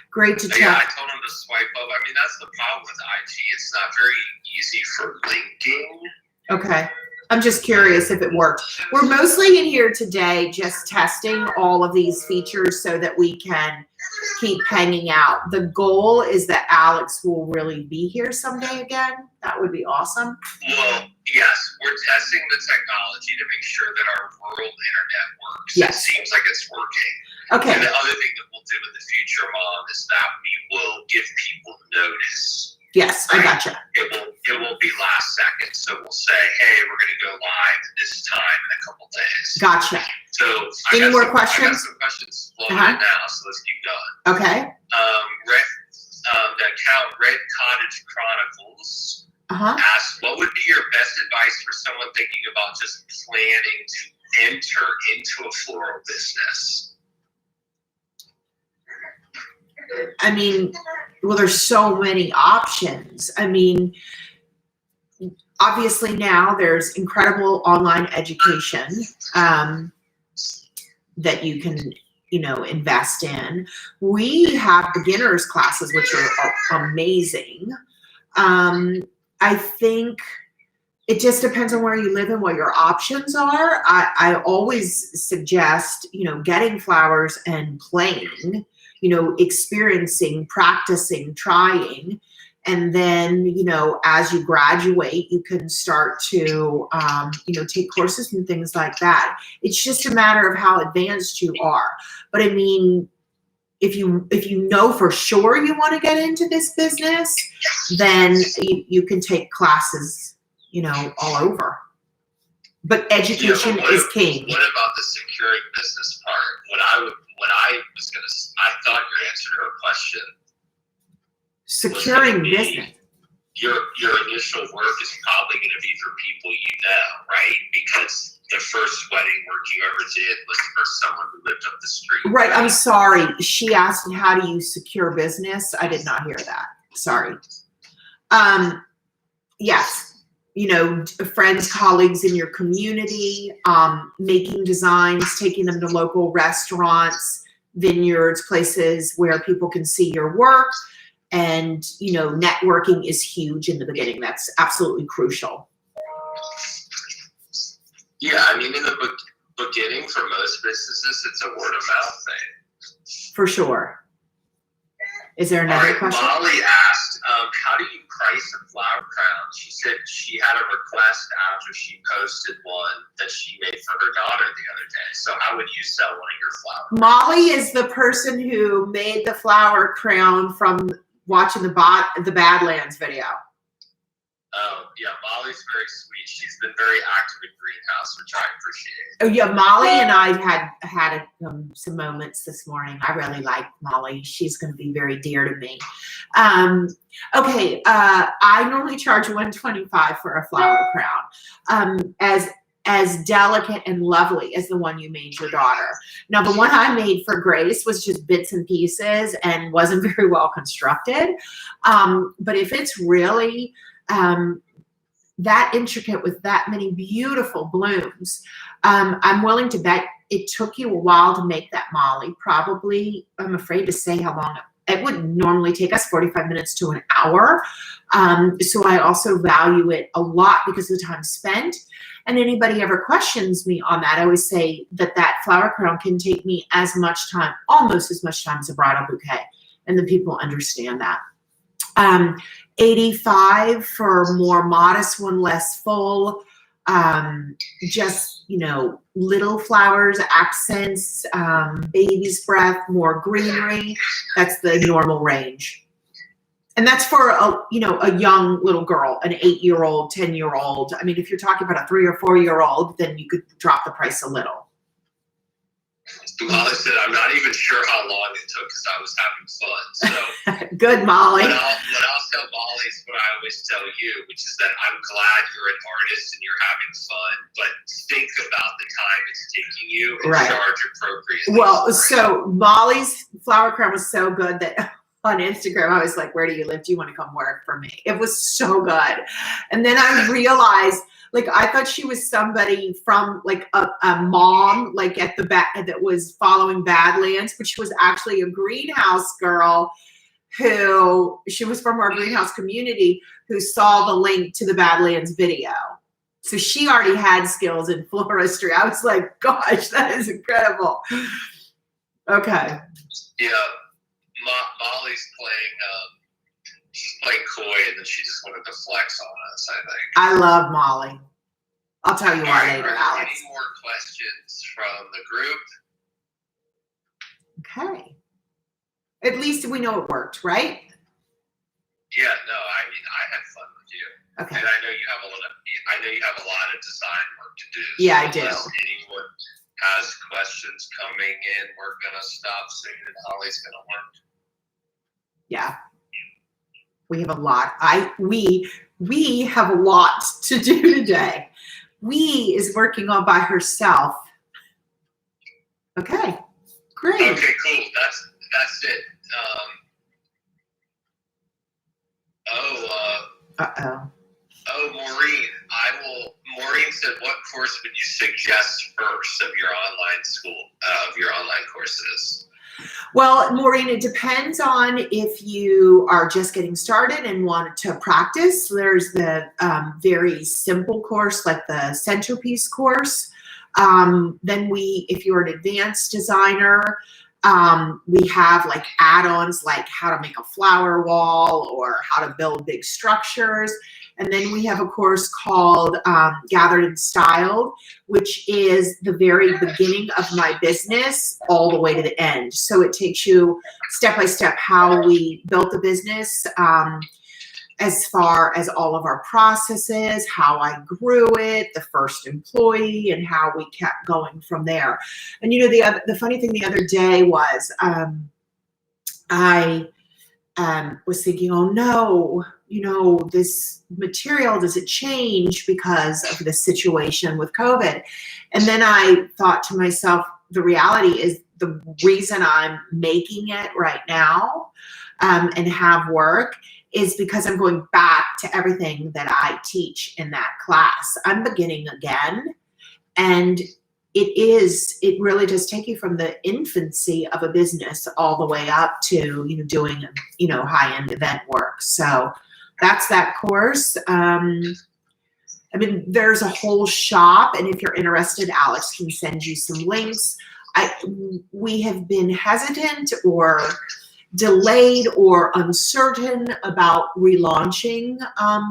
Great to Yeah, I check. told them to swipe up. I mean, that's the problem with IG. It's not very easy for linking. Okay. I'm just curious if it worked. We're mostly in here today just testing all of these features so that we can keep hanging out. The goal is that Alex will really be here someday again. That would be awesome. Well, yes, we're testing the technology to make sure that our rural internet works. Yes. It seems like it's working. Okay. And the other thing that we'll do in the future, Mom, is that we will give people notice. Yes, I gotcha. It won't be last second. So we'll say, hey, we're going to go live at this time in a couple days. Gotcha. So Any more I questions? got some questions flowing in now, so let's keep going. Okay. The account Red Cottage Chronicles Uh-huh. asked, what would be your best advice for someone thinking about just planning to enter into a floral business? I mean, well, there's so many options. I mean, obviously now there's incredible online education that you can, invest in. We have beginners classes, which are amazing. I think it just depends on where you live and what your options are. I always suggest, getting flowers and playing, experiencing, practicing, trying. And then, as you graduate, you can start to, take courses and things like that. It's just a matter of how advanced you are. But I mean, if you know for sure you want to get into this business, then you can take classes, all over. But education is king. What about the securing business part? I thought your answer to her question. Securing business. Your initial work is probably going to be for people you know, right? Because the first wedding work you ever did was for someone who lived up the street. Right. I'm sorry. She asked, how do you secure business? I did not hear that. Sorry. Yes. Friends, colleagues in your community, making designs, taking them to local restaurants, vineyards, places where people can see your work. And, networking is huge in the beginning. That's absolutely crucial. Yeah, I mean, in the beginning, for most businesses, it's a word of mouth thing. For sure. Is there another question? Molly asked, how do you price a flower crown? She said she had a request after she posted one that she made for her daughter the other day. So how would you sell one of your flowers? Molly is the person who made the flower crown from watching the Badlands video. Oh, yeah, Molly's very sweet. She's been very active in Greenhouse, which I appreciate. Oh, yeah, Molly and I had some moments this morning. I really like Molly. She's going to be very dear to me. Okay, I normally charge $125 for a flower crown. As delicate and lovely as the one you made your daughter. Now, the one I made for Grace was just bits and pieces and wasn't very well constructed. But if it's really that intricate with that many beautiful blooms, I'm willing to bet it took you a while to make that, Molly. Probably, I'm afraid to say how long it would normally take us, 45 minutes to an hour. So I also value it a lot because of the time spent. And anybody ever questions me on that, I always say that flower crown can take me as much time, almost as much time as a bridal bouquet. And the people understand that. $85 for a more modest one, less full, just, little flowers, accents, baby's breath, more greenery. That's the normal range. And that's for a young little girl, an 8-year-old, 10-year-old. I mean, if you're talking about a 3 or 4-year-old, then you could drop the price a little. Molly said, I'm not even sure how long it took because I was having fun. So good, Molly. What I'll tell Molly is what I always tell you, which is that I'm glad you're an artist and you're having fun, but think about the time it's taking you and charge appropriately. Well, so Molly's flower crown was so good that on Instagram. I was like, where do you live? Do you want to come work for me? It was so good. And then I realized, like, I thought she was somebody from like a mom, like at the back that was following Badlands, but she was actually a greenhouse girl who, she was from our greenhouse community, who saw the link to the Badlands video. So she already had skills in floristry. I was like, gosh, that is incredible. Okay. Yeah, Molly's playing coy, and then she just wanted to flex on us, I think. I love Molly. I'll tell you why All right, later, are there Alex. any more questions from the group? Okay. At least we know it worked, right? Yeah, no, I mean, I had fun with you. Okay. And I know you have a lot of design work to do. Yeah, I so do. Unless anyone has questions coming in, we're gonna stop soon, and Holly's gonna work. Yeah. We have a lot. We have a lot to do today. We is working on by herself. Okay. Great. Okay, cool. That's it. Uh-oh. Maureen, Maureen said, what course would you suggest first of your online courses? Well, Maureen, it depends on if you are just getting started and want to practice. There's the very simple course, like the centerpiece course. Then if you're an advanced designer, we have like add-ons like how to make a flower wall or how to build big structures. And then we have a course called Gathered and Styled, which is the very beginning of my business all the way to the end. So it takes you step by step how we built the business, as far as all of our processes, how I grew it, the first employee, and how we kept going from there. And you know, the funny thing the other day was I was thinking, oh no, you know, this material, does it change because of the situation with COVID? And then I thought to myself, the reality is the reason I'm making it right now and have work is because I'm going back to everything that I teach in that class. I'm beginning again. And it really does take you from the infancy of a business all the way up to, you know, doing, you know, high-end event work. So that's that course. I mean, there's a whole shop, and if you're interested, Alex can send you some links. We have been hesitant or delayed or uncertain about relaunching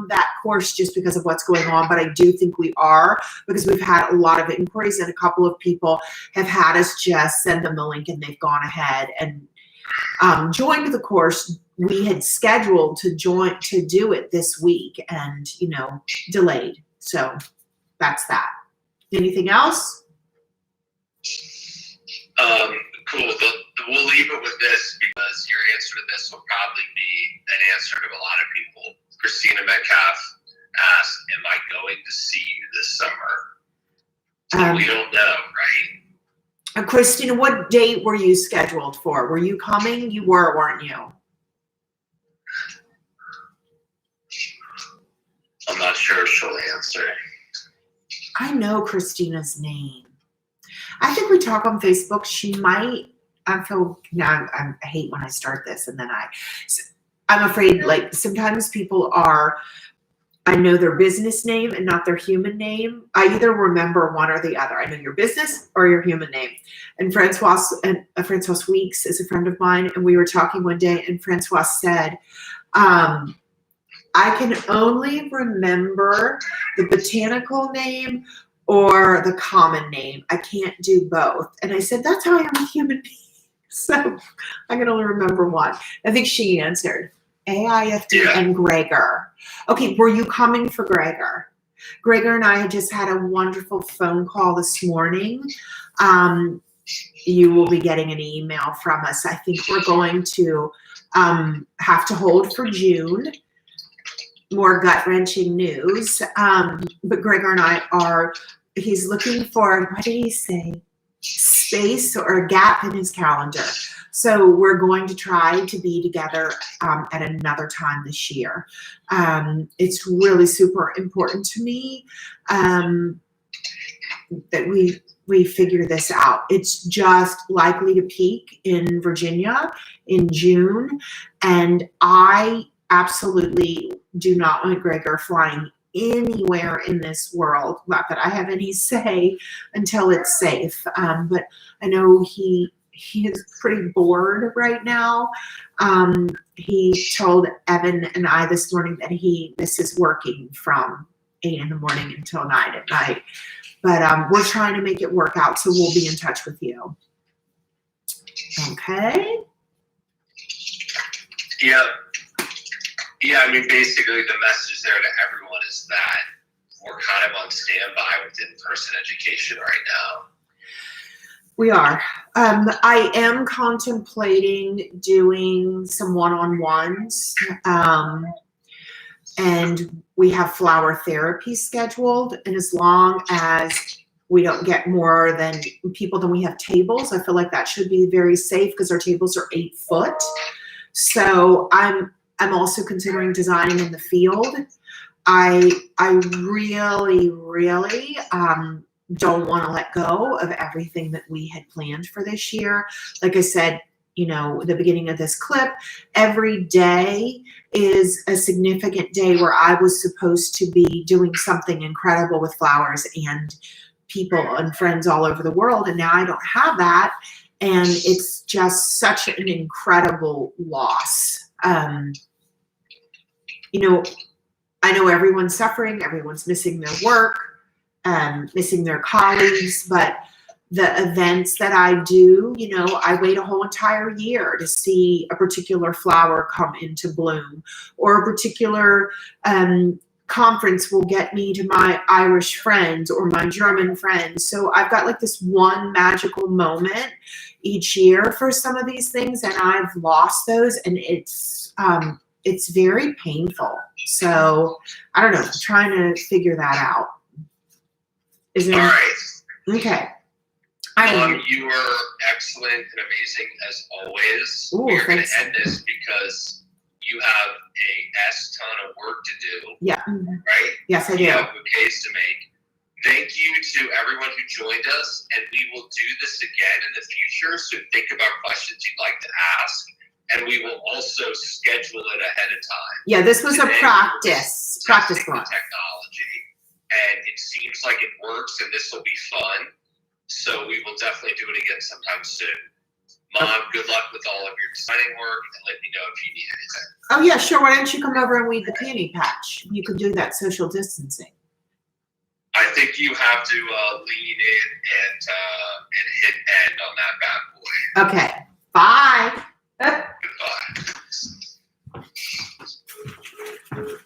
that course just because of what's going on, but I do think we are, because we've had a lot of inquiries and a couple of people have had us just send them the link and they've gone ahead and joined the course. We had scheduled to do it this week and, you know, delayed. So that's that. Anything else? Cool. We'll leave it with this because your answer to this will probably be an answer to a lot of people. Christina Metcalf asked, am I going to see you this summer? So we don't know, right? Christina, what date were you scheduled for? Were you coming? You were, weren't you? I'm not sure if she'll answer. I know Christina's name. I think we talk on Facebook. She might. I hate when I start this and then I'm afraid, like, sometimes people are, I know their business name and not their human name. I either remember one or the other. I know your business or your human name. And Francois Weeks is a friend of mine, and we were talking one day, and Francois said, I can only remember the botanical name or the common name. I can't do both. And I said, that's how I am with human beings. So I can only remember one. I think she answered. AIFD and Gregor. Okay, were you coming for Gregor? Gregor and I had just had a wonderful phone call this morning. You will be getting an email from us. I think we're going to have to hold for June. More gut-wrenching news. But Gregor and I he's looking for, what did he say? Space or a gap in his calendar So we're going to try to be together at another time this year. It's really super important to me that we figure this out. It's just likely to peak in Virginia in June, and I absolutely do not want Gregor flying anywhere in this world. Not that I have any say until it's safe, but I know he is pretty bored right now. He told Evan and I this morning that he misses working from 8 in the morning until 9 at night. But we're trying to make it work out, so we'll be in touch with you. Okay? Yeah. Yeah, I mean, basically the message there to everyone is that we're kind of on standby with in-person education right now. We are. I am contemplating doing some one-on-ones. And we have flower therapy scheduled. And as long as we don't get more than people than we have tables, I feel like that should be very safe because our tables are 8 foot. So I'm also considering designing in the field. I really don't want to let go of everything that we had planned for this year. Like I said, you know, the beginning of this clip, every day is a significant day where I was supposed to be doing something incredible with flowers and people and friends all over the world. And now I don't have that. And it's just such an incredible loss. You know, I know everyone's suffering, everyone's missing their work, missing their colleagues, but the events that I do, you know, I wait a whole entire year to see a particular flower come into bloom, or a particular conference will get me to my Irish friends or my German friends. So I've got like this one magical moment each year for some of these things, and I've lost those, and it's very painful. So I don't know, trying to figure that out. Is there? All right. Okay. You were excellent and amazing as always. Ooh, we're going to thanks. end this because you have a ton of work to do. Yeah. Right? Yes, I do. You have bouquets to make. Thank you to everyone who joined us, and we will do this again in the future. So think about questions you'd like to ask, and we will also schedule it ahead of time. Yeah, this was Today, a practice run. Technology, and it seems like it works, and this will be fun. So we will definitely do it again sometime soon. Mom, good luck with all of your designing work, and let me know if you need anything. Oh yeah, sure. Why don't you come over and weed the peony patch? You could do that social distancing. I think you have to lean in and hit end on that bad boy. Okay. Bye. Goodbye.